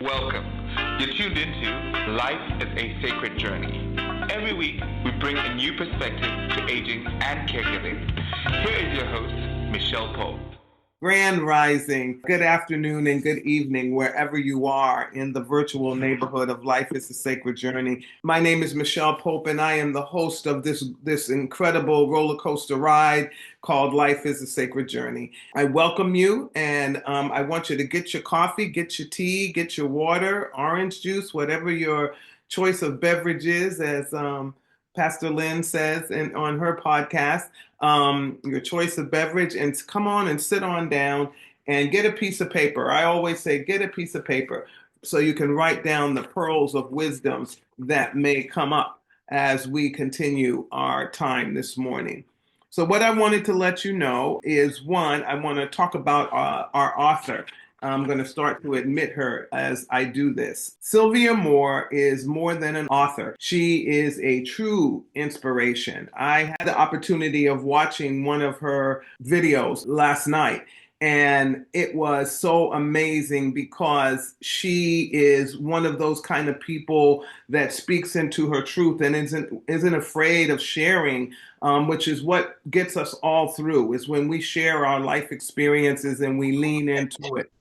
Welcome. You're tuned into Life is a Sacred Journey. Every week, we bring a new perspective to aging and caregiving. Here is your host, Michelle Pope. Grand Rising. Good afternoon and good evening, wherever you are in the virtual neighborhood of Life is a Sacred Journey. My name is Michelle Pope, and I am the host of this incredible roller coaster ride called Life is a Sacred Journey. I welcome you, and I want you to get your coffee, get your tea, get your water, orange juice, whatever your choice of beverage is, as Pastor Lynn says on her podcast. Your choice of beverage, and come on and sit on down and get a piece of paper. I always say get a piece of paper so you can write down the pearls of wisdoms that may come up as we continue our time this morning. So what I wanted to let you know is, one, I want to talk about our author. I'm going to start to admit her as I do this. Sylvia Moore is more than an author. She is a true inspiration. I had the opportunity of watching one of her videos last night, and it was so amazing because she is one of those kind of people that speaks into her truth and isn't afraid of sharing, which is what gets us all through, is when we share our life experiences and we lean into it.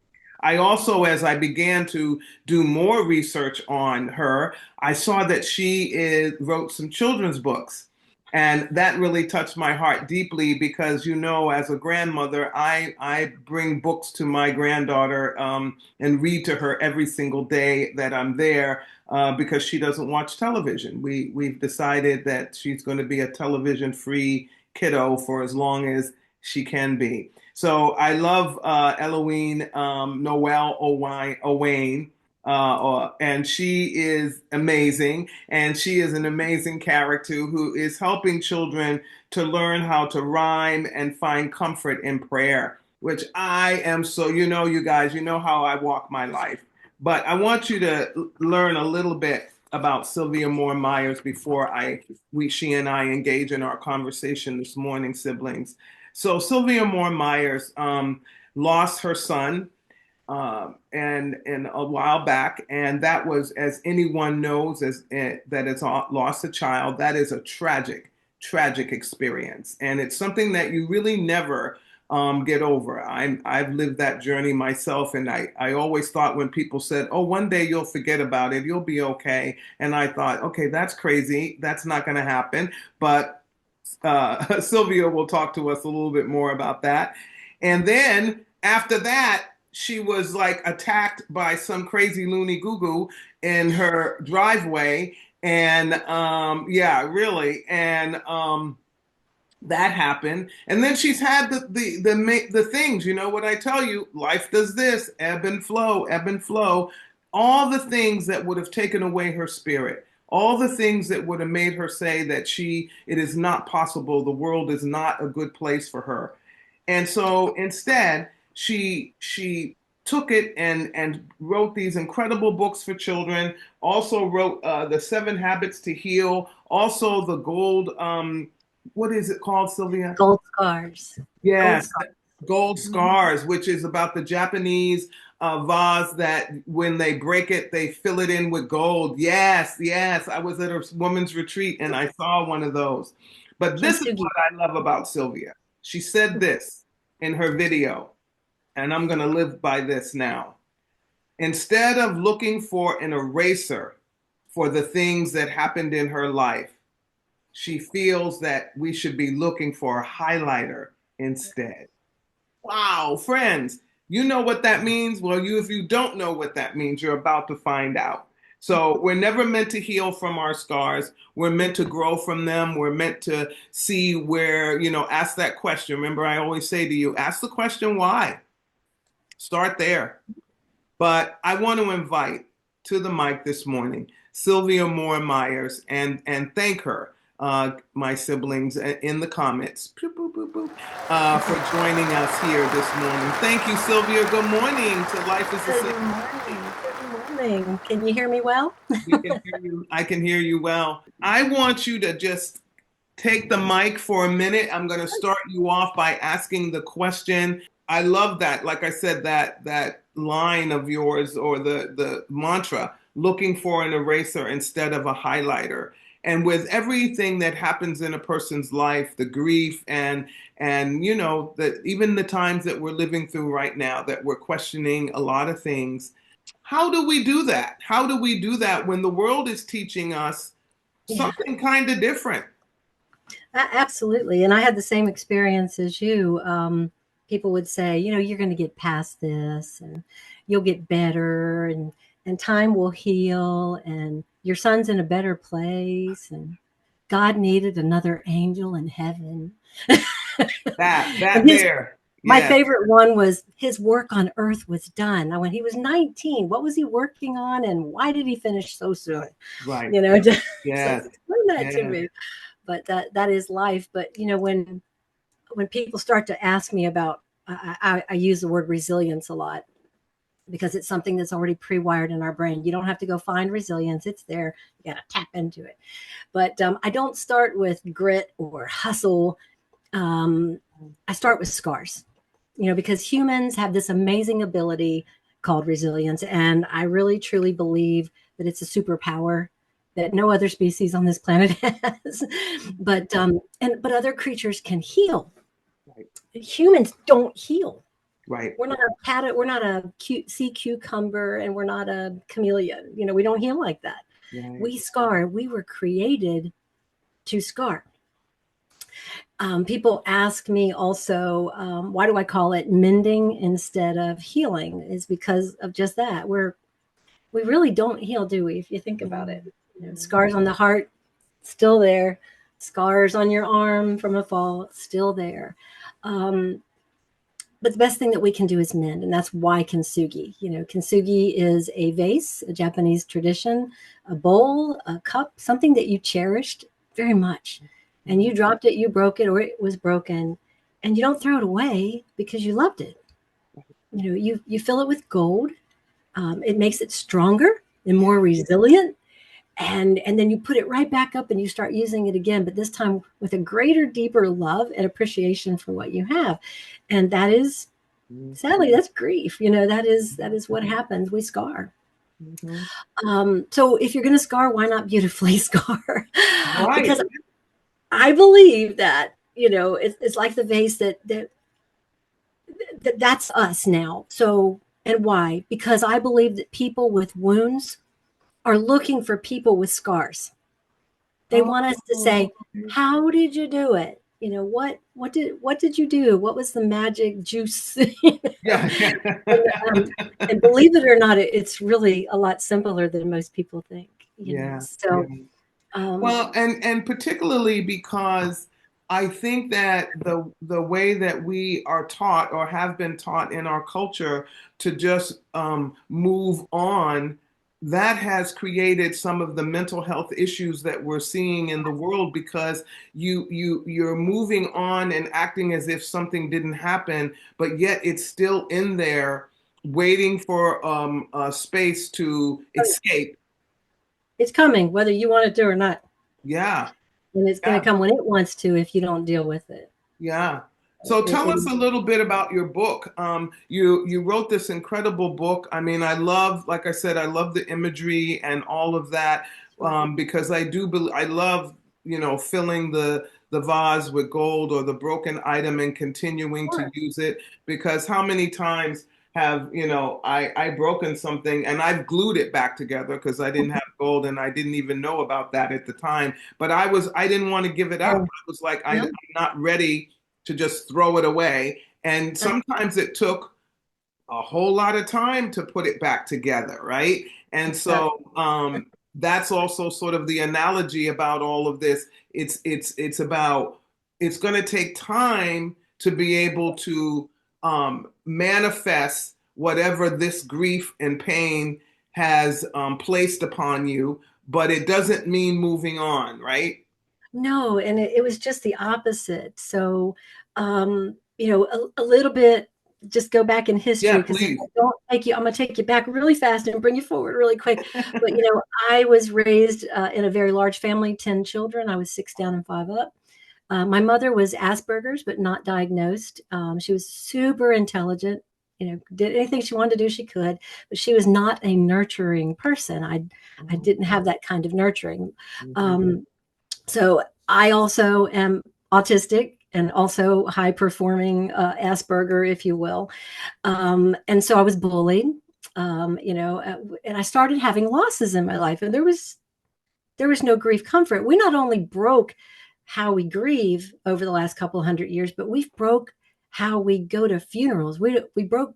I also, as I began to do more research on her, I saw that she wrote some children's books. And that really touched my heart deeply because, as a grandmother, I bring books to my granddaughter and read to her every single day that I'm there because she doesn't watch television. We've decided that she's going to be a television-free kiddo for as long as she can be. So I love Eloise Noel Owain, and she is amazing. And she is an amazing character who is helping children to learn how to rhyme and find comfort in prayer, which I am so, you guys, you know how I walk my life. But I want you to learn a little bit about Sylvia Moore Myers before she and I engage in our conversation this morning, siblings. So Sylvia Moore Myers lost her son and a while back, and that was, as anyone knows, that it's lost a child. That is a tragic experience, and it's something that you really never get over. I've lived that journey myself, and I always thought when people said, "Oh, one day you'll forget about it, you'll be okay," and I thought, "Okay, that's crazy. That's not going to happen," but Sylvia will talk to us a little bit more about that. And then after that, she was like attacked by some crazy loony goo in her driveway. And yeah, really. And that happened. And then she's had the things, what I tell you, life does this, ebb and flow, all the things that would have taken away her spirit. All the things that would have made her say that it is not possible, the world is not a good place for her. And so instead, she took it and wrote these incredible books for children, also wrote The 7 Habits to Heal, also the Gold, what is it called, Sylvia? Gold Scars. Yes, Gold Scars, which is about the Japanese vase that when they break it, they fill it in with gold. Yes. I was at a women's retreat and I saw one of those. But this is what I love about Sylvia. She said this in her video, and I'm going to live by this now. Instead of looking for an eraser for the things that happened in her life, she feels that we should be looking for a highlighter instead. Wow, friends. You know what that means? Well, if you don't know what that means, you're about to find out. So we're never meant to heal from our scars. We're meant to grow from them. We're meant to see where, ask that question. Remember, I always say to you, ask the question, why? Start there. But I want to invite to the mic this morning, Sylvia Moore Myers, and thank her, my siblings, in the comments for joining us here this morning. Thank you, Sylvia. Good morning to Life is a Sacred. Good morning. Can you hear me well? I can hear you well. I want you to just take the mic for a minute. I'm going to start you off by asking the question. I love that. Like I said, that line of yours, or the mantra, looking for an eraser instead of a highlighter. And with everything that happens in a person's life, the grief and that even the times that we're living through right now, that we're questioning a lot of things. How do we do that? How do we do that when the world is teaching us something kind of different? Absolutely. And I had the same experience as you. People would say, you're going to get past this and you'll get better and time will heal and your son's in a better place and God needed another angel in heaven. That And there. my Yeah. favorite one was his work on earth was done. Now, when he was 19, what was he working on and why did he finish so soon? Right. So Yes. explain that to Yes. me. But that is life. But when people start to ask me about, I use the word resilience a lot because it's something that's already pre-wired in our brain. You don't have to go find resilience; it's there. You got to tap into it. But I don't start with grit or hustle. I start with scars. Because humans have this amazing ability called resilience, and I really truly believe that it's a superpower that no other species on this planet has. But other creatures can heal. Right. Humans don't heal. Right. We're not a sea cucumber, and we're not a chameleon. We don't heal like that. Right. We scar. We were created to scar. People ask me also, why do I call it mending instead of healing? Is because of just that. We really don't heal, do we? If you think about it, scars on the heart, still there. Scars on your arm from a fall, still there. But the best thing that we can do is mend, and that's why kintsugi. Kintsugi is a vase, a Japanese tradition, a bowl, a cup, something that you cherished very much. And you dropped it, you broke it, or it was broken, and you don't throw it away because you loved it. You fill it with gold. It makes it stronger and more resilient. And then you put it right back up and you start using it again, but this time with a greater, deeper love and appreciation for what you have. And that is, sadly, that's grief. That is what happens. We scar. So if you're going to scar, why not beautifully scar? Right. Because I believe that, it's like the vase that's us now. So, and why? Because I believe that people with wounds are looking for people with scars. They want us to say, how did you do it? What did you do? What was the magic juice? Yeah. And believe it or not, it's really a lot simpler than most people think. Yeah. So, well, and particularly because I think that the way that we are taught or have been taught in our culture to just move on, that has created some of the mental health issues that we're seeing in the world, because you're moving on and acting as if something didn't happen, but yet it's still in there waiting for a space to escape. it's coming, whether you want it to or not. Yeah. And it's going to come when it wants to if you don't deal with it. Yeah. So tell us a little bit about your book. You wrote this incredible book. I mean, like I said, I love the imagery and all of that, because I love, filling the vase with gold or the broken item and continuing to use it, because how many times have, I broken something and I've glued it back together because I didn't have gold and I didn't even know about that at the time. But I didn't want to give it up. I was like, I'm not ready to just throw it away. And sometimes it took a whole lot of time to put it back together, right? And so that's also sort of the analogy about all of this. It's going to take time to be able to manifest whatever this grief and pain has placed upon you, but it doesn't mean moving on, right? No, and it was just the opposite. So, a little bit, just go back in history, because please. I'm going to take you back really fast and bring you forward really quick. But, I was raised in a very large family, 10 children. I was 6 down and 5 up. My mother was Asperger's, but not diagnosed. She was super intelligent, did anything she wanted to do, she could, but she was not a nurturing person. I didn't have that kind of nurturing. So I also am autistic and also high performing Asperger, if you will. And so I was bullied, and I started having losses in my life, and there was no grief comfort. We not only broke how we grieve over the last couple of 100 years, but we've broke how we go to funerals. We broke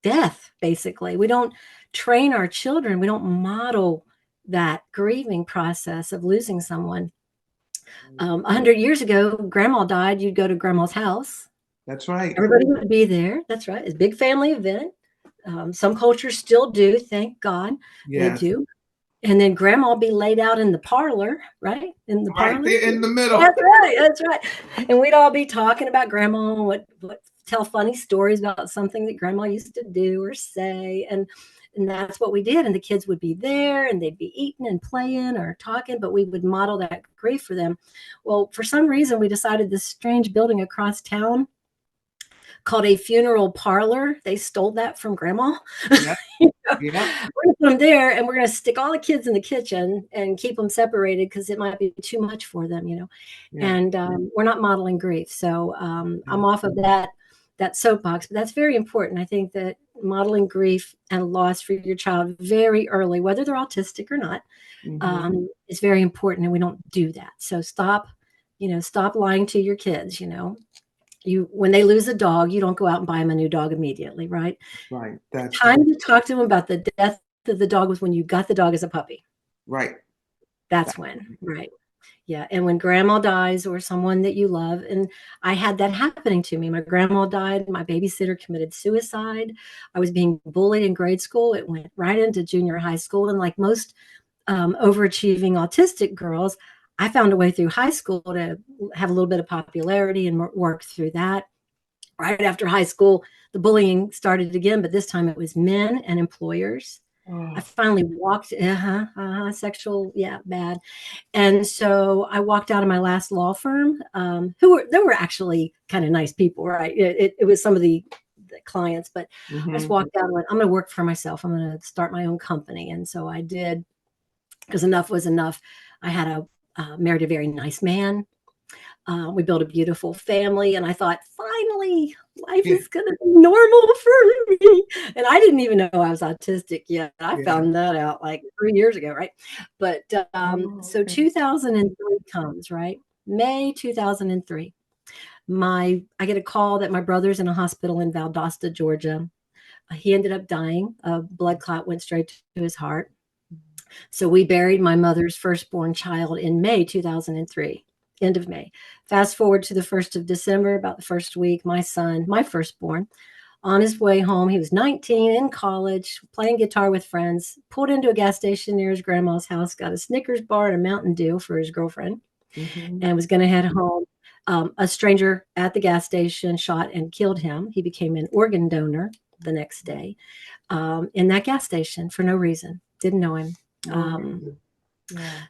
death, basically. We don't train our children. We don't model that grieving process of losing someone. 100 years ago, grandma died. You'd go to grandma's house. That's right. Everybody would be there. That's right. It's a big family event. Some cultures still do. Thank God they do. And then grandma will be laid out in the parlor, right? In the parlor. Right there in the middle. That's right. And we'd all be talking about grandma, what tell funny stories about something that grandma used to do or say. And that's what we did. And the kids would be there and they'd be eating and playing or talking, but we would model that grief for them. Well, for some reason, we decided this strange building across town called a funeral parlor. They stole that from grandma. Yeah. We're going to put them there and we're going to stick all the kids in the kitchen and keep them separated because it might be too much for them, And we're not modeling grief. So I'm off of that soapbox, but that's very important. I think that modeling grief and loss for your child very early, whether they're autistic or not, is very important. And we don't do that. So stop lying to your kids, when they lose a dog, you don't go out and buy them a new dog immediately, right? Right. That's time to talk to them about the death of the dog was when you got the dog as a puppy. Right. That's when, right. Yeah. And when grandma dies or someone that you love, and I had that happening to me. My grandma died. My babysitter committed suicide. I was being bullied in grade school. It went right into junior high school. And like most overachieving autistic girls, I found a way through high school to have a little bit of popularity and work through that. Right after high school, the bullying started again, but this time it was men and employers. I finally walked, sexual, bad. And so I walked out of my last law firm, they were actually kind of nice people, right? It was some of the clients, but I just walked out and went, I'm going to work for myself. I'm going to start my own company. And so I did, because enough was enough. I had married a very nice man. We built a beautiful family. And I thought, finally, life is going to be normal for me. And I didn't even know I was autistic yet. I found that out like 3 years ago, right? But so 2003 comes, right? May 2003. I get a call that my brother's in a hospital in Valdosta, Georgia. He ended up dying. A blood clot went straight to his heart. So we buried my mother's firstborn child in May 2003, end of May. Fast forward to the 1st of December, about the first week, my son, my firstborn, on his way home, he was 19, in college, playing guitar with friends, pulled into a gas station near his grandma's house, got a Snickers bar and a Mountain Dew for his girlfriend, and was going to head home. A stranger at the gas station shot and killed him. He became an organ donor the next day in that gas station for no reason. Didn't know him.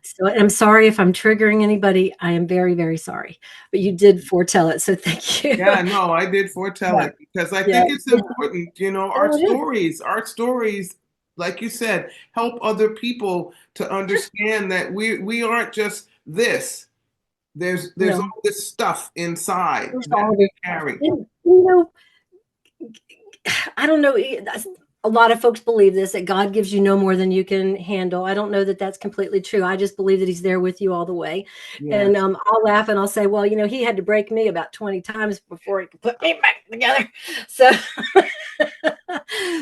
So I'm sorry if I'm triggering anybody. I am very, very sorry. But you did foretell it, so thank you. Yeah, no, I did foretell it because I think it's important. Our stories, like you said, help other people to understand that we aren't just this. There's all this stuff inside that we carry. I don't know. A lot of folks believe this, that God gives you no more than you can handle. I don't know that that's completely true. I just believe that he's there with you all the way. Yeah. And I'll laugh and I'll say, well, he had to break me about 20 times before he could put me back together. So, but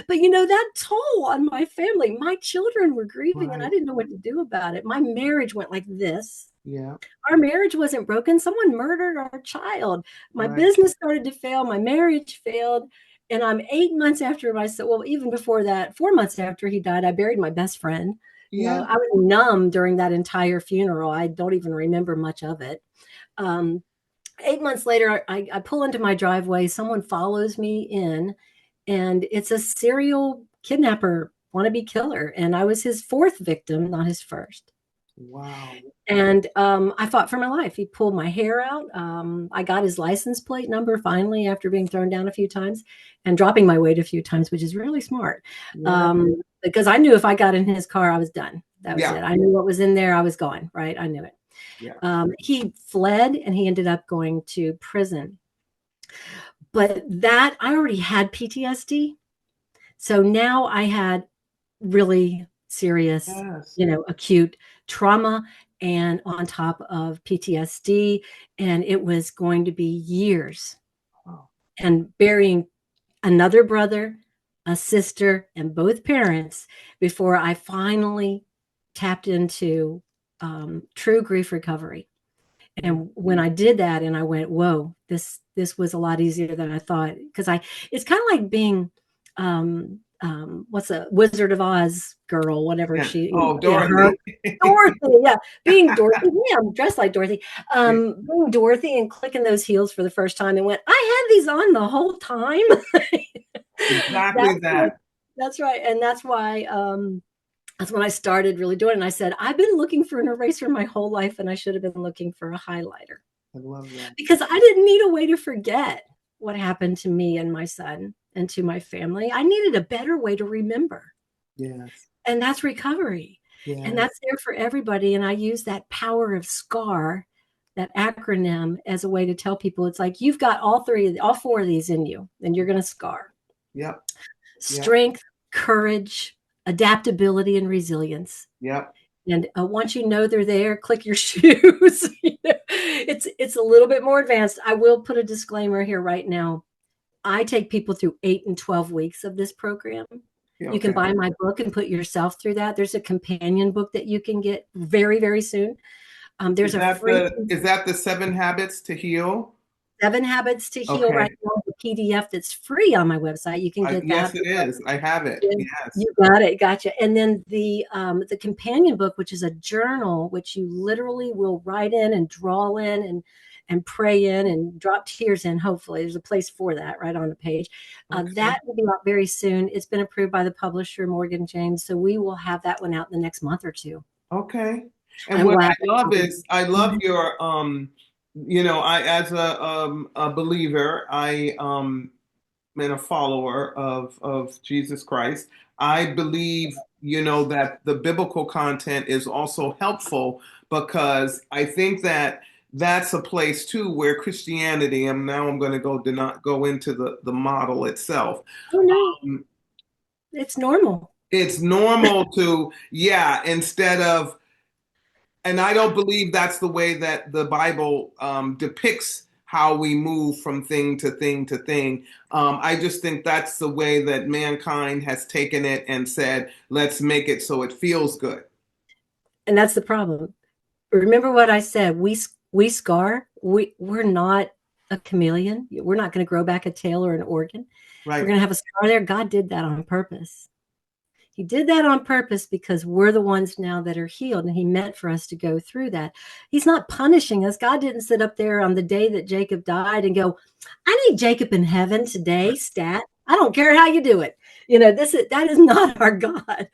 that toll on my family, my children were grieving and I didn't know what to do about it. My marriage went like this. Yeah. Our marriage wasn't broken. Someone murdered our child. My business started to fail. My marriage failed. And I'm 8 months after even before that, 4 months after he died, I buried my best friend. Yeah. I was numb during that entire funeral. I don't even remember much of it. 8 months later, I pull into my driveway. Someone follows me in, and it's a serial kidnapper, wannabe killer. And I was his fourth victim, not his first. Wow. And I fought for my life. He pulled my hair out. I got his license plate number finally after being thrown down a few times and dropping my weight a few times, which is really smart. Yeah. Because I knew if I got in his car, I was done. That was Yeah. it. I knew what was in there. I was gone, right? I knew it. Yeah. He fled and he ended up going to prison. But that I already had PTSD. So now I had really serious, Yes. acute trauma and on top of PTSD. And it was going to be years Wow. and burying another brother, a sister, and both parents before I finally tapped into true grief recovery. And when I did that, and I went, "Whoa, this was a lot easier than I thought," because it's kind of like being, what's a Wizard of Oz girl, whatever Yeah. she, Oh, yeah, her, Dorothy. Dorothy, yeah, being Dorothy, yeah, I'm dressed like Dorothy, being Dorothy and clicking those heels for the first time, and went, "I had these on the whole time." Exactly That's what, that. that's right, and that's when I started really doing it. And I said, I've been looking for an eraser my whole life, and I should have been looking for a highlighter I love that. because I didn't need a way to forget what happened to me and my son and to my family. I needed a better way to remember. Yes. And that's recovery. And Yes. that's there for everybody. And I use that power of SCAR, that acronym, as a way to tell people it's like you've got all four of these in you, and you're going to SCAR. Yep. Yep. Strength, courage, adaptability, and resilience. Yep. And once you know they're there, click your shoes. It's a little bit more advanced. I will put a disclaimer here right now. I take people through 8 and 12 weeks of this program. Yeah, You can okay. buy my book and put yourself through that. There's a companion book that you can get very, very soon. There's Is that the 7 Habits to Heal? 7 Habits to Heal Okay. right now, the PDF that's free on my website. You can get Yes, that. it is. I have it. Yes. You got it. Gotcha. And then the companion book, which is a journal, which you literally will write in and draw in and pray in and drop tears in. Hopefully there's a place for that right on the page. Okay. That will be out very soon. It's been approved by the publisher, Morgan James. So we will have that one out in the next month or two. Okay. And I'm what glad. I love is I love your I as a believer, I am a follower of Jesus Christ. I believe, that the biblical content is also helpful because I think that that's a place too where Christianity, and now I'm going to not go into the model itself. Oh no, Um, it's normal. it's normal to, instead of, and I don't believe that's the way that the Bible depicts how we move from thing to thing to thing. I just think that's the way that mankind has taken it and said, let's make it so it feels good. And that's the problem. Remember what I said, we scar, we're not a chameleon. We're not going to grow back a tail or an organ. Right. We're going to have a scar there. God did that on purpose. He did that on purpose because we're the ones now that are healed, and he meant for us to go through that. He's not punishing us. God didn't sit up there on the day that Jacob died and go, I need Jacob in heaven today, stat. I don't care how you do it. That is not our God.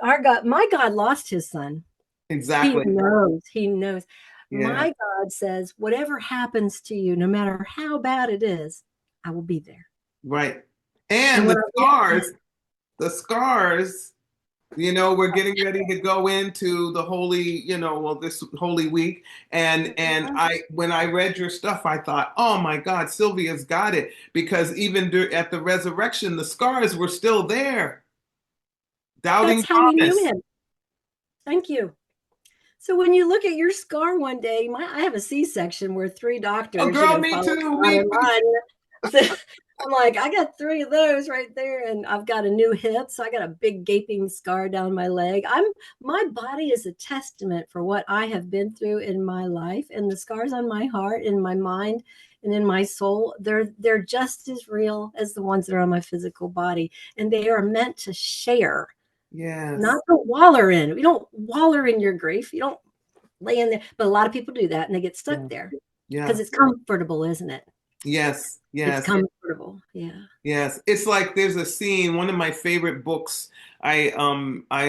Our God, my God lost his son. Exactly. He knows. Yeah. My God says, whatever happens to you, no matter how bad it is, I will be there. Right. And the scars, we're getting ready to go into the holy, this holy week. And when I read your stuff, I thought, oh my God, Sylvia's got it. Because even at the resurrection, the scars were still there. Doubting That's how we Thomas. knew him. Thank you. So when you look at your scar one day, I have a C-section where 3 doctors. Oh, girl, me too. I'm like, I got 3 of those right there, and I've got a new hip, so I got a big gaping scar down my leg. My body is a testament for what I have been through in my life, and the scars on my heart, in my mind, and in my soul, they're just as real as the ones that are on my physical body, and they are meant to share. Yes. Not to waller in. You don't waller in your grief. You don't lay in there. But a lot of people do that and they get stuck there because it's comfortable, isn't it? Yes, It's yes. comfortable. Yeah. Yes, it's like there's a scene, one of my favorite books. I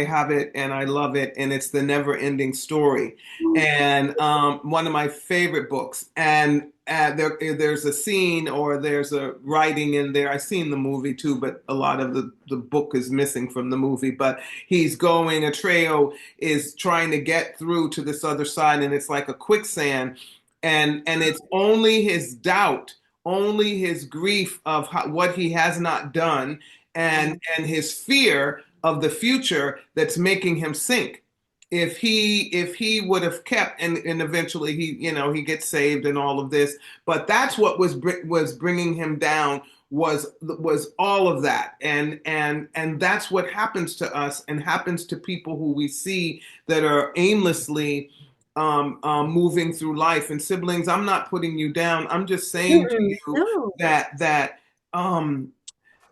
have it and I love it, and it's The Never Ending Story. And one of my favorite books. And there's a scene or there's a writing in there. I've seen the movie too, but a lot of the book is missing from the movie. But he's going, Atreyu is trying to get through to this other side, and it's like a quicksand, and it's only his doubt, only his grief of what he has not done, and his fear of the future that's making him sink. If he would have kept, and eventually he gets saved and all of this, but that's what was bringing him down, was all of that, and that's what happens to us and happens to people who we see that are aimlessly moving through life. And siblings, I'm not putting you down. I'm just saying to Mm-mm. you No. that um,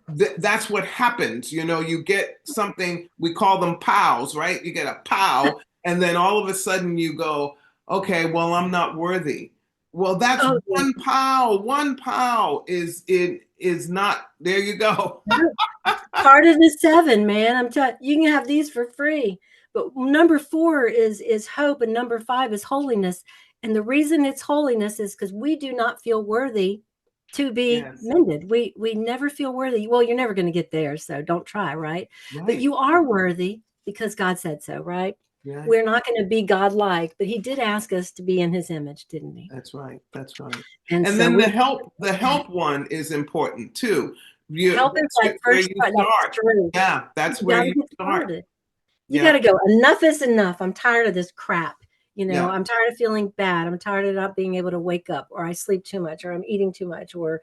that's what happens. You get something, we call them pows, right? You get a pow, and then all of a sudden you go, okay, well, I'm not worthy. Well, that's Oh, yeah. one pow. One pow is not. There you go. Part of the 7, man. I'm telling you, can have these for free. But number 4 is hope, and number 5 is holiness. And the reason it's holiness is because we do not feel worthy to be Yes. mended. We never feel worthy. Well, you're never going to get there, so don't try, right? But Right. you are worthy because God said so, right? Yeah. We're not going to be God-like, but He did ask us to be in His image, didn't He? That's right. That's right. And And so then we the help one is important too. help is like Where first you try, like start. strength. Yeah, that's You where got to you get start. started. You Yeah, got to go. Enough is enough. I'm tired of this crap. yeah, I'm tired of feeling bad. I'm tired of not being able to wake up, or I sleep too much, or I'm eating too much, or,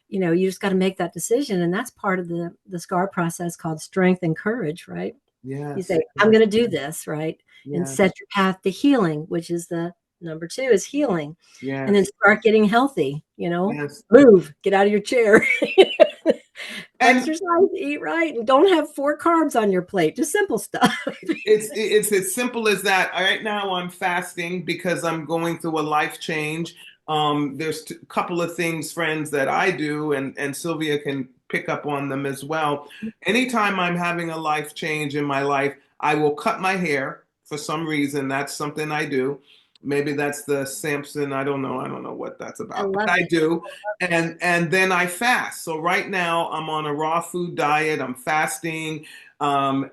you just got to make that decision. And that's part of the SCAR process called strength and courage, right? You yes, say, I'm going to do this, right? And yes, set your path to healing, which is the number 2 is healing. And then yes, start getting healthy, yes. move, get out of your chair. And Exercise, eat right, and don't have 4 carbs on your plate. Just simple stuff. it's as simple as that. Right now, I'm fasting because I'm going through a life change. There's a couple of things, friends, that I do, and Sylvia can pick up on them as well. Anytime I'm having a life change in my life, I will cut my hair for some reason. That's something I do. Maybe that's the Samson. I don't know. I don't know what that's I about, but love I it. do. And then I fast. So right now I'm on a raw food diet. I'm fasting, and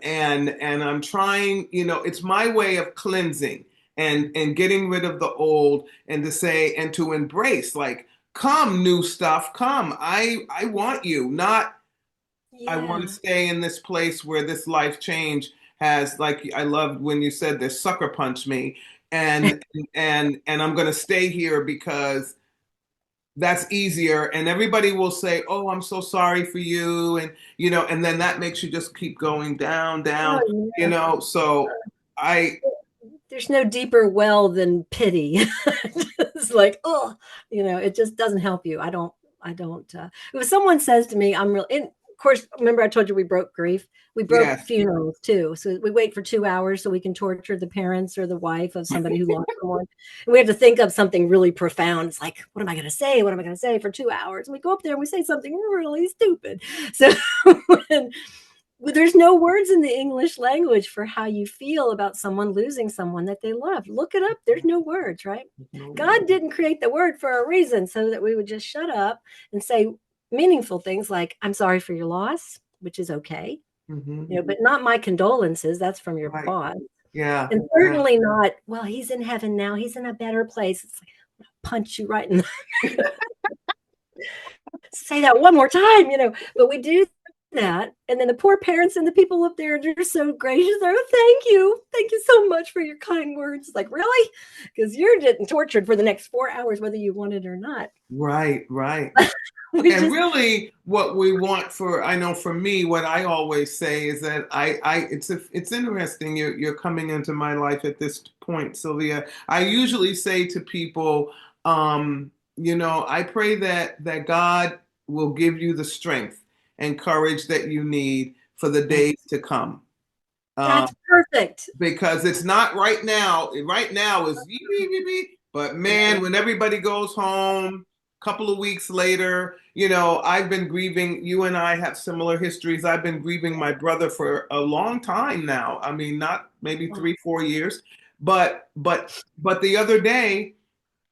I'm trying. It's my way of cleansing and getting rid of the old, and to say and to embrace, like, come new stuff, come. I want you, not I want to Yeah. stay in this place where this life change has, like, I loved when you said this, sucker punch me, and I'm going to stay here because that's easier, and everybody will say, oh, I'm so sorry for you, and then that makes you just keep going down, down, Oh, yeah. so I There's no deeper well than pity. It's like, oh, it just doesn't help you. I don't. If someone says to me, I'm real, and of course, remember I told you we broke grief. We broke yes, funerals too. So we wait for 2 hours so we can torture the parents or the wife of somebody who lost someone. And we have to think of something really profound. It's like, what am I going to say? What am I going to say for 2 hours? And we go up there and we say something really stupid. So when, there's no words in the English language for how you feel about someone losing someone that they love. Look it up. There's no words, right? God didn't create the word for a reason so that we would just shut up and say meaningful things like, I'm sorry for your loss, which is okay, mm-hmm. but not my condolences. That's from your Right, boss. yeah, And yeah, certainly not, well, he's in heaven now. He's in a better place. It's like, punch you right in the say that one more time, but we do that. And then the poor parents and the people up there are just so gracious. They're, oh, thank you. Thank you so much for your kind words. Like, really? Because you're getting tortured for the next 4 hours, whether you want it or not. right, right. We And just, really, what we want I know for me, what I always say is that it's interesting. You're coming into my life at this point, Sylvia. I usually say to people, I pray that God will give you the strength and courage that you need for the days to come. that's perfect. Because it's not right now. Right now is, but man, when everybody goes home, couple of weeks later, I've been grieving. You and I have similar histories. I've been grieving my brother for a long time now. I mean, not maybe 3, 4 years, but the other day,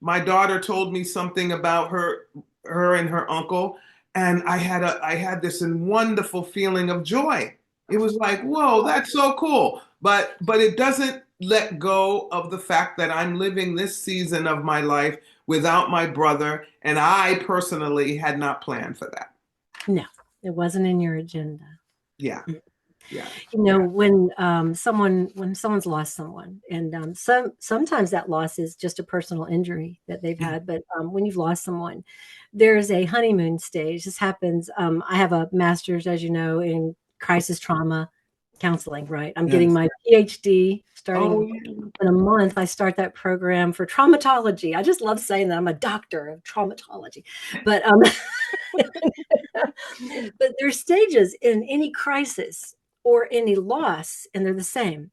my daughter told me something about her and her uncle, and I had this wonderful feeling of joy. It was like, whoa, that's so cool. But it doesn't let go of the fact that I'm living this season of my life without my brother, and I personally had not planned for that. No, it wasn't in your agenda. Yeah. Yeah. When someone's lost someone, and sometimes that loss is just a personal injury that they've had, but when you've lost someone, there's a honeymoon stage. This happens. I have a master's, as you know, in crisis trauma counseling. Right, I'm getting my PhD starting in a month. I start that program for traumatology. I just love saying that I'm a doctor of traumatology, but but there's stages in any crisis or any loss, and they're the same.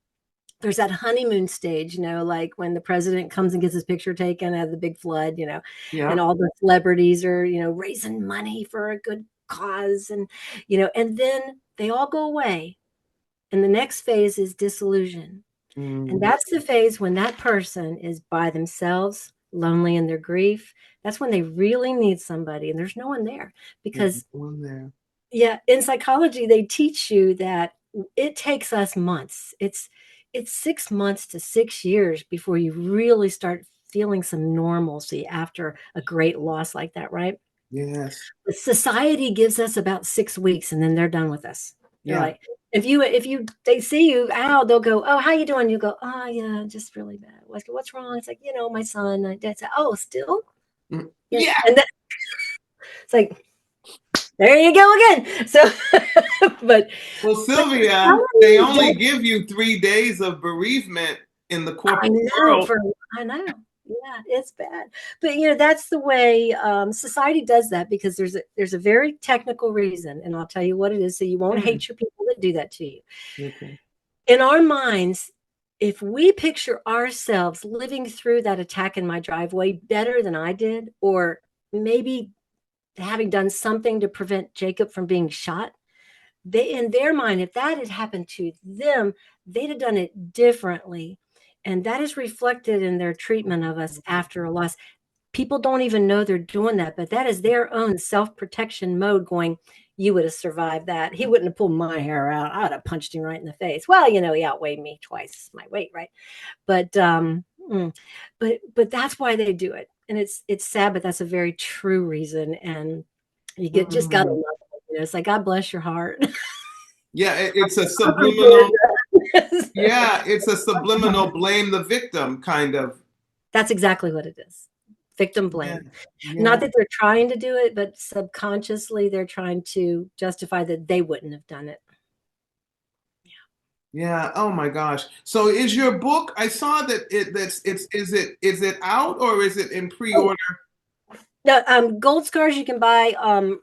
There's that honeymoon stage, like when the president comes and gets his picture taken at the big flood, and all the celebrities are, raising money for a good cause, and then they all go away. And the next phase is disillusion. And that's the phase when that person is by themselves, lonely in their grief. That's when they really need somebody, and there's no one there. Because in psychology, they teach you that it takes us months. It's 6 months to 6 years before you really start feeling some normalcy after a great loss like that, right? Yes. The society gives us about 6 weeks, and then they're done with us. They're like, if they see you out, they'll go, "Oh, how you doing?" You go, "Oh, yeah, just really bad. What's wrong?" It's like, my son, my dad said, "Oh, still?" Yeah. And then it's like, there you go again. So, Sylvia, they only give you 3 days of bereavement in the corporate world. I know. Yeah, it's bad. But that's the way society does that, because there's a very technical reason, and I'll tell you what it is, so you won't hate your people that do that to you. Okay. In our minds, if we picture ourselves living through that attack in my driveway better than I did, or maybe having done something to prevent Jacob from being shot, in their mind, if that had happened to them, they'd have done it differently. And that is reflected in their treatment of us after a loss. People don't even know they're doing that, but that is their own self-protection mode going, you would have survived that. He wouldn't have pulled my hair out. I would have punched him right in the face. Well, he outweighed me twice my weight, right? But that's why they do it. And it's sad, but that's a very true reason. And you just got to love it. It's like, God bless your heart. Yeah, it's a subliminal. Yeah, it's a subliminal blame the victim kind of. That's exactly what it is. Victim blame. Yeah. Not that they're trying to do it, but subconsciously they're trying to justify that they wouldn't have done it. Yeah. Oh my gosh. So is your book? I saw that is it out, or is it in pre-order? No, Gold Scars you can buy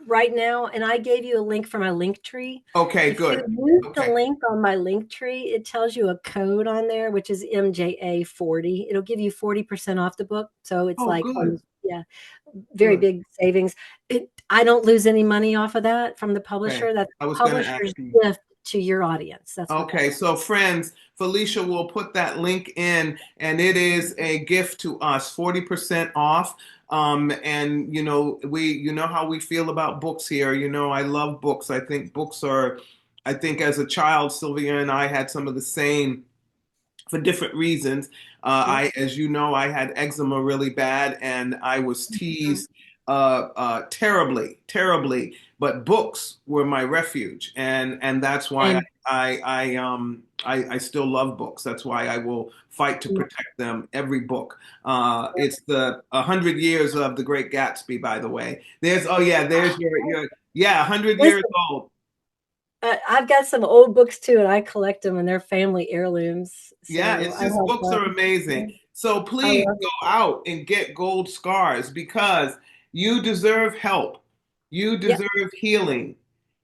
right now, and I gave you a link for my link tree. Okay, good. If you use the link on my link tree, it tells you a code on there, which is MJA40. It'll give you 40% off the book. So it's very big savings. I don't lose any money off of that from the publisher. Okay. That's the publisher's gift to your audience. That's okay. So friends, Felicia will put that link in, and it is a gift to us, 40% off. And you know how we feel about books here. I love books. I think as a child, Sylvia and I had some of the same, for different reasons. As you know, I had eczema really bad, and I was teased terribly. But books were my refuge, and that's why I still love books. That's why I will fight to protect them. Every book. It's the 100 years of The Great Gatsby, by the way. There's your 100 years old. I've got some old books too, and I collect them, and they're family heirlooms. So it's just books are amazing. So please go out and get Gold Scars, because you deserve help. You deserve healing.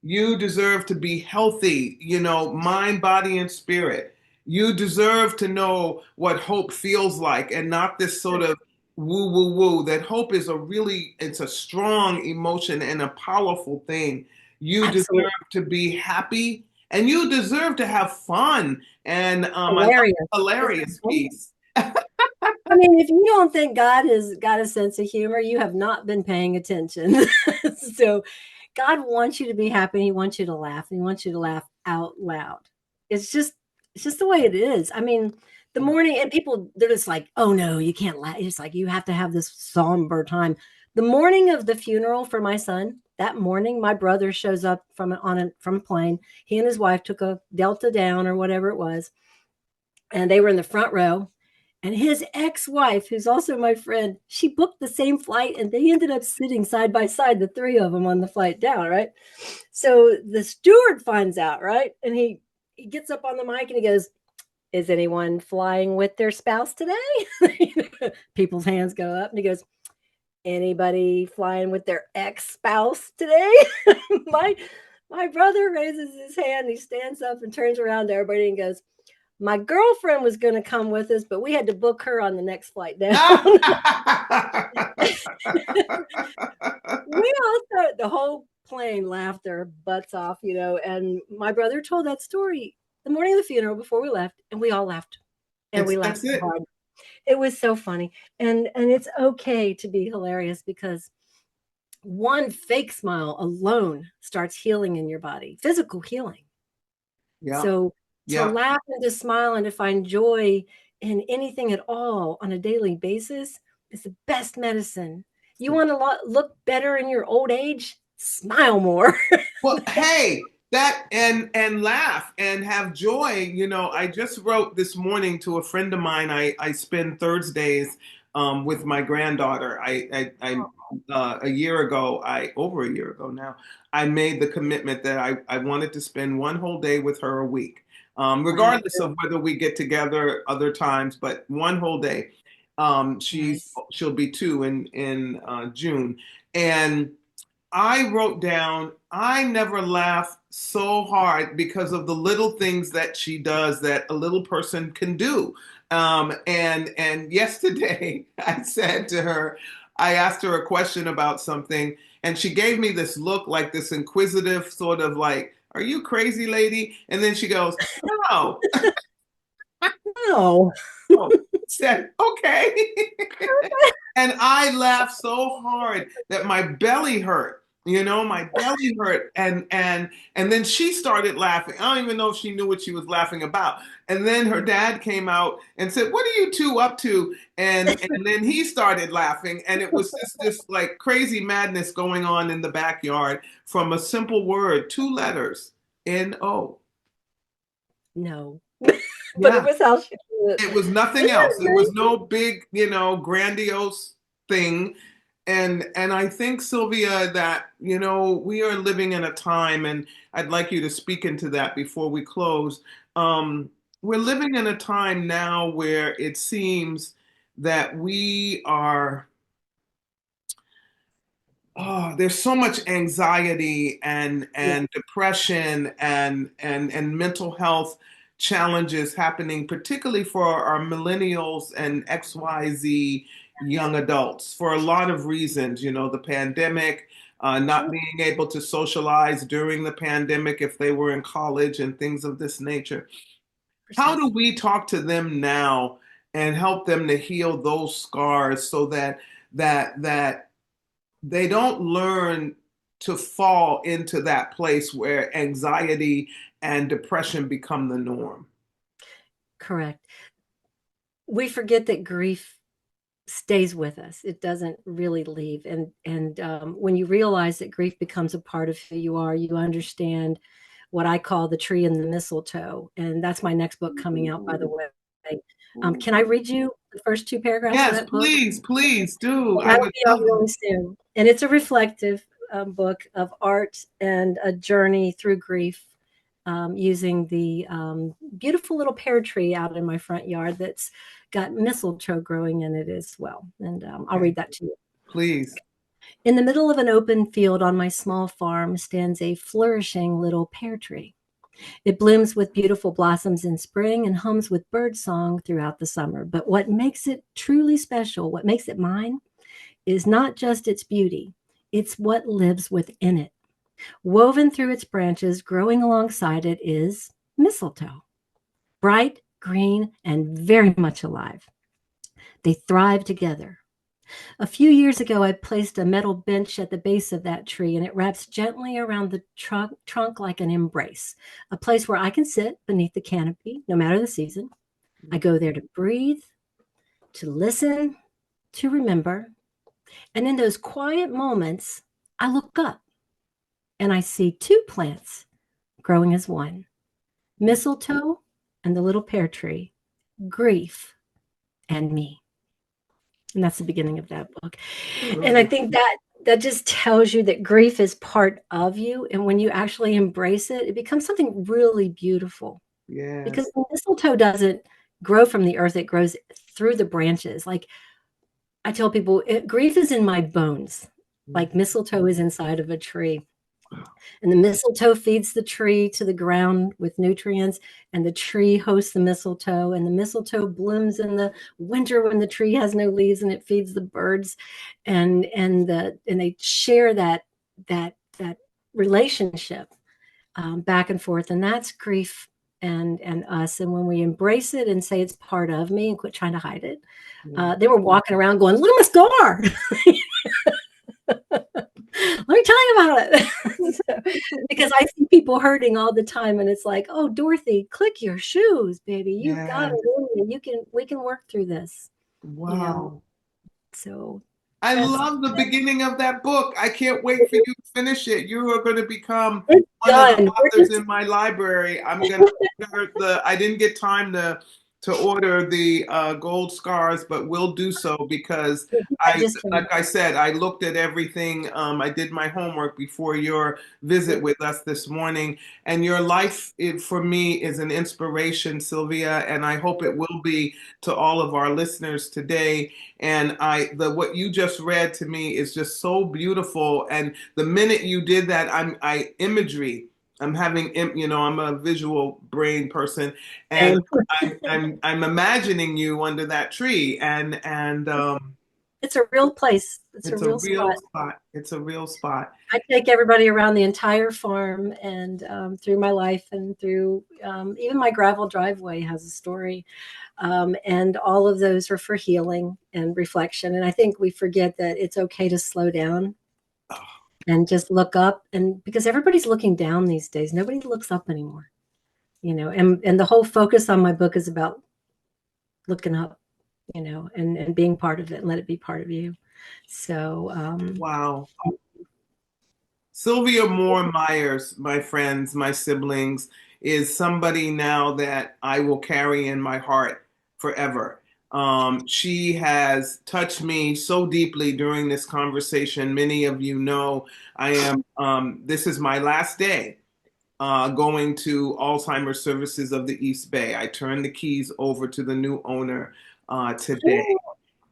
You deserve to be healthy, mind, body, and spirit. You deserve to know what hope feels like, and not this sort of woo, woo, woo, that hope is it's a strong emotion and a powerful thing. You Absolutely. deserve to be happy and you deserve to have fun. And I love Hilarious. the hilarious piece. I mean, if you don't think God has got a sense of humor, you have not been paying attention. So God wants you to be happy. He wants you to laugh. And he wants you to laugh out loud. It's just the way it is. I mean, the morning and people, they're just like, oh no, you can't laugh. It's like, you have to have this somber time. The morning of the funeral for my son, that morning, my brother shows up from a plane. He and his wife took a Delta down or whatever it was. And they were in the front row. And his ex-wife, who's also my friend, she booked the same flight and they ended up sitting side by side, the three of them on the flight down, right? So the steward finds out, right? And he gets up on the mic and he goes, is anyone flying with their spouse today? People's hands go up and he goes, anybody flying with their ex-spouse today? my brother raises his hand, he stands up and turns around to everybody and goes, my girlfriend was going to come with us, but we had to book her on the next flight down. The whole plane laughed their butts off, and my brother told that story the morning of the funeral before we left, and we all laughed. And we laughed so hard. It was so funny. And it's okay to be hilarious because one fake smile alone starts healing in your body, physical healing. Yeah. So to laugh and to smile and to find joy in anything at all on a daily basis is the best medicine. You want to look better in your old age? Smile more. Well, hey, that and laugh and have joy. I just wrote this morning to a friend of mine. I spend Thursdays with my granddaughter. Over a year ago now, I made the commitment that I wanted to spend one whole day with her a week. Regardless of whether we get together other times, but one whole day. She'll be 2 in June, and I wrote down, I never laugh so hard because of the little things that she does that a little person can do. And yesterday I said to her, I asked her a question about something, and she gave me this look, like this inquisitive sort of like, are you crazy, lady? And then she goes, no. No. Said, okay. And I laughed so hard that my belly hurt. My belly hurt. And then she started laughing. I don't even know if she knew what she was laughing about. And then her dad came out and said, what are you two up to? And then he started laughing. And it was just this like crazy madness going on in the backyard from a simple word, 2 letters, N-O. No. But it was how she did it. It was nothing else. It was no big, grandiose thing. And I think, Sylvia, that, we are living in a time, and I'd like you to speak into that before we close. We're living in a time now where it seems that we are, there's so much anxiety and depression and mental health challenges happening, particularly for our millennials and XYZ young adults, for a lot of reasons. The pandemic, not being able to socialize during the pandemic if they were in college and things of this nature. How do we talk to them now and help them to heal those scars so that they don't learn to fall into that place where anxiety and depression become the norm? Correct. We forget that grief stays with us. It doesn't really leave. And when you realize that grief becomes a part of who you are, you understand what I call the tree and the mistletoe. And that's my next book coming out, by the way. Can I read you the first 2 paragraphs of that book? Yes, please do. That'll be out really soon. And it's a reflective book of art and a journey through grief, using the beautiful little pear tree out in my front yard that's got mistletoe growing in it as well. And I'll read that to you. Please. In the middle of an open field on my small farm stands a flourishing little pear tree. It blooms with beautiful blossoms in spring and hums with bird song throughout the summer. But what makes it truly special, what makes it mine, is not just its beauty, it's what lives within it. Woven through its branches, growing alongside it, is mistletoe, bright, green, and very much alive. They thrive together. A few years ago, I placed a metal bench at the base of that tree, and it wraps gently around the trunk like an embrace, a place where I can sit beneath the canopy, no matter the season. I go there to breathe, to listen, to remember. And in those quiet moments, I look up and I see two plants growing as one: mistletoe and the little pear tree, grief and me. And that's the beginning of that book. And I think that just tells you that grief is part of you. And when you actually embrace it, it becomes something really beautiful. Yes. Because the mistletoe doesn't grow from the earth, it grows through the branches. Like I tell people, grief is in my bones, like mistletoe is inside of a tree. And the mistletoe feeds the tree to the ground with nutrients, and the tree hosts the mistletoe, and the mistletoe blooms in the winter when the tree has no leaves, and it feeds the birds, and they share that relationship back and forth, and that's grief and us. And when we embrace it and say it's part of me and quit trying to hide it, they were walking around going, "Look at my scar." Let me tell you about it. Because I see people hurting all the time, and it's like, "Oh, Dorothy, click your shoes, baby. You've got it. We can work through this." Wow. You know? So I love the beginning of that book. I can't wait for you to finish it. You are going to become one of the authors in my library. I'm going to order I didn't get time to order the gold scars, but will do so because like I said, I looked at everything. I did my homework before your visit with us this morning, and your life for me is an inspiration, Sylvia, and I hope it will be to all of our listeners today. And what you just read to me is just so beautiful. And the minute you did that, imagery. I'm having, I'm a visual brain person, and I'm imagining you under that tree, and it's a real place. It's a real spot. It's a real spot. I take everybody around the entire farm, and through my life, and through even my gravel driveway has a story. And all of those are for healing and reflection. And I think we forget that it's okay to slow down and just look up. And because everybody's looking down these days, nobody looks up anymore, and the whole focus on my book is about looking up, and being part of it, and let it be part of you. So, wow. Sylvia Moore Myers, my friends, my siblings, is somebody now that I will carry in my heart forever. She has touched me so deeply during this conversation. Many of you know I am, this is my last day going to Alzheimer's Services of the East Bay. I turned the keys over to the new owner today.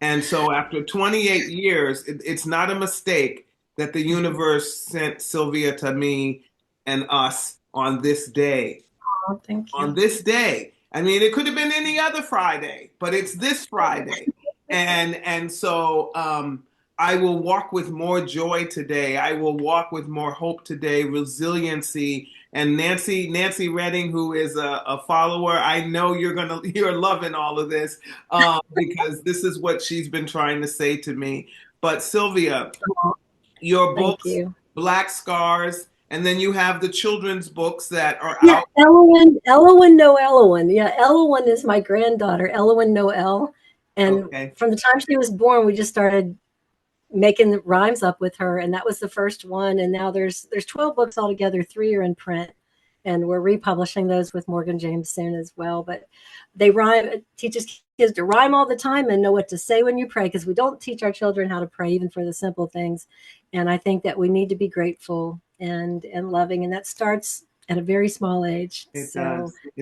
And so after 28 years, it's not a mistake that the universe sent Sylvia to me and us on this day. Oh, thank you. On this day. I mean, it could have been any other Friday, but it's this Friday. And so I will walk with more joy today. I will walk with more hope today, resiliency. And Nancy Redding, who is a follower, I know you're loving all of this because this is what she's been trying to say to me. But Sylvia, your books, Black Scars, and then you have the children's books that are out. Elowen No Elowen. Yeah, Elowen is my granddaughter, Elowen Noel. And from the time she was born, we just started making the rhymes up with her, and that was the first one. And now there's 12 books altogether. 3 are in print, and we're republishing those with Morgan James soon as well. But they rhyme. It teaches kids to rhyme all the time and know what to say when you pray, because we don't teach our children how to pray even for the simple things. And I think that we need to be grateful and loving, and that starts at a very small age. It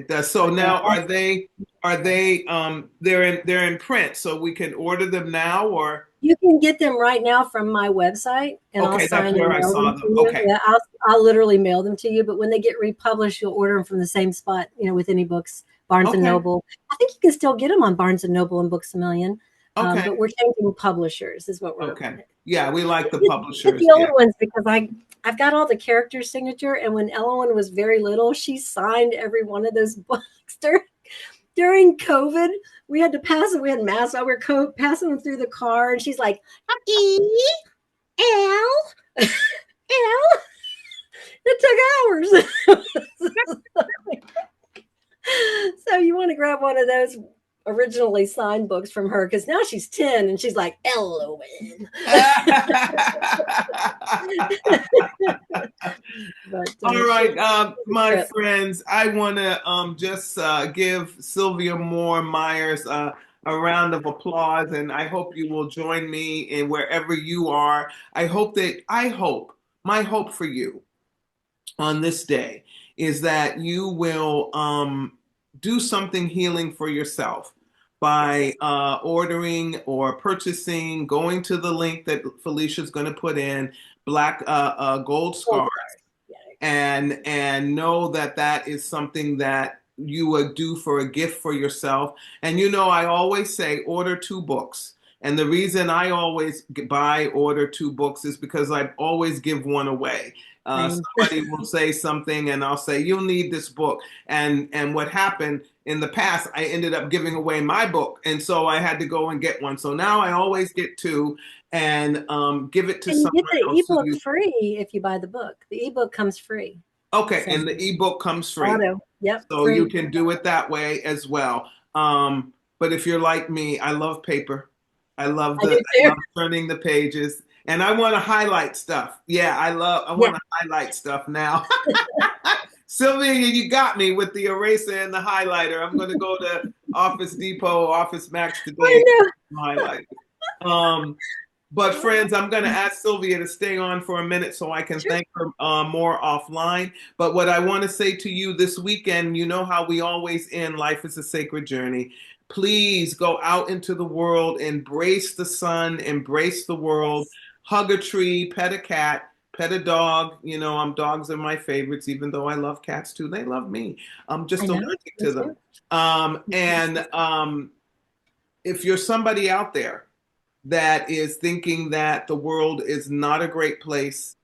does. So now they're in print, so we can order them now, or You can get them right now from my website, and I'll Okay, that's sign and where I mail saw them to them. you. Okay. Yeah, I'll literally mail them to you. But when they get republished, you'll order them from the same spot, with any books, Barnes and Okay. Noble. I think you can still get them on Barnes and Noble and Books a Million. Okay. But we're changing publishers, is what we're. Okay. Yeah, we like the Get publishers. the old Yeah. ones because I've got all the character signature, and when Ellen was very little, she signed every one of those books during COVID. We had to pass it. We had masks. We were passing them through the car, and she's like, E L L. It took hours. So you want to grab one of those originally signed books from her, because now she's 10 and she's like, LON. All right, my friends, I want to just give Sylvia Moore Myers a round of applause, and I hope you will join me in wherever you are. My hope for you on this day is that you will do something healing for yourself by ordering or purchasing, going to the link that Felicia's going to put in, Black Gold Scarf, and know that that is something that you would do for a gift for yourself. And I always say order 2 books. And the reason I always order 2 books is because I always give one away. Somebody will say something and I'll say, you'll need this book. And what happened in the past, I ended up giving away my book. And so I had to go and get one. So now I always get 2 and give it to someone else. You get the ebook free if you buy the book. The ebook comes free. Okay, and the ebook comes free. Yep. So free. You can do it that way as well. But if you're like me, I love paper. I love turning the pages, and I want to highlight stuff. Yeah, I want to highlight stuff now. Sylvia, you got me with the eraser and the highlighter. I'm going to go to Office Depot, Office Max today. Highlight. But friends, I'm going to ask Sylvia to stay on for a minute so I can thank her more offline. But what I want to say to you this weekend, you know how we always end Life is a Sacred Journey. Please go out into the world, embrace the sun, embrace the world, hug a tree, pet a cat, pet a dog. Dogs are my favorites, even though I love cats too. They love me. I'm just allergic to them. If you're somebody out there that is thinking that the world is not a great place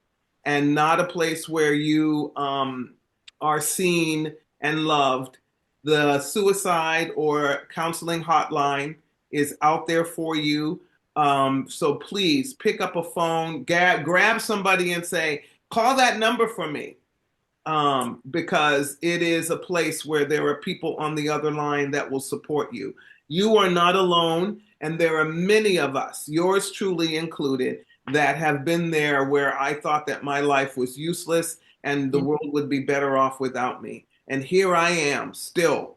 and not a place where you are seen and loved, the suicide or counseling hotline is out there for you. So please pick up a phone, grab somebody and say, call that number for me. Because it is a place where there are people on the other line that will support you. You are not alone. And there are many of us, yours truly included, that have been there where I thought that my life was useless and the world would be better off without me. And here I am still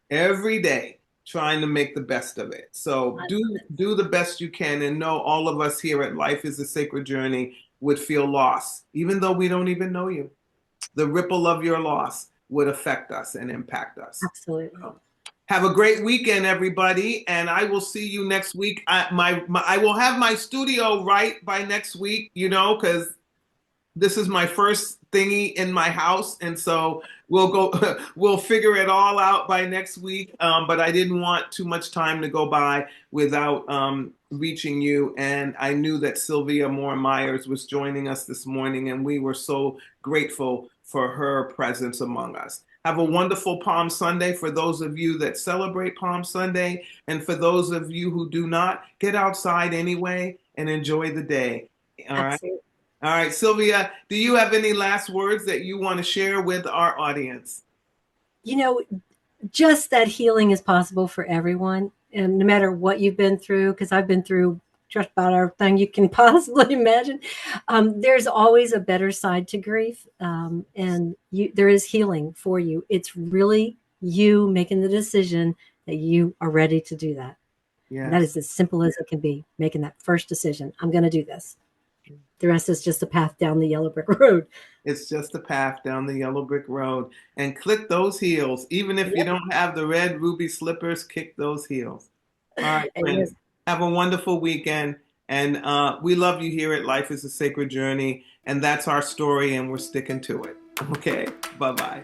every day trying to make the best of it. So do the best you can, and know all of us here at Life is a Sacred Journey would feel lost, even though we don't even know you. The ripple of your loss would affect us and impact us. Absolutely. So, have a great weekend, everybody, and I will see you next week. I will have my studio right by next week, because this is my first thingy in my house, and so we'll figure it all out by next week. But I didn't want too much time to go by without reaching you, and I knew that Sylvia Moore Myers was joining us this morning, and we were so grateful for her presence among us. Have a wonderful Palm Sunday for those of you that celebrate Palm Sunday. And for those of you who do not, get outside anyway and enjoy the day. All right. All right, Sylvia, do you have any last words that you want to share with our audience? Just that healing is possible for everyone. And no matter what you've been through, because I've been through just about everything you can possibly imagine. There's always a better side to grief, and there is healing for you. It's really you making the decision that you are ready to do that. Yeah, that is as simple as it can be. Making that first decision. I'm going to do this. The rest is just a path down the yellow brick road. It's just a path down the yellow brick road. And click those heels. Even if you don't have the red ruby slippers, kick those heels. All right, friends. Have a wonderful weekend. And we love you here at Life is a Sacred Journey. And that's our story, and we're sticking to it. Okay, bye-bye.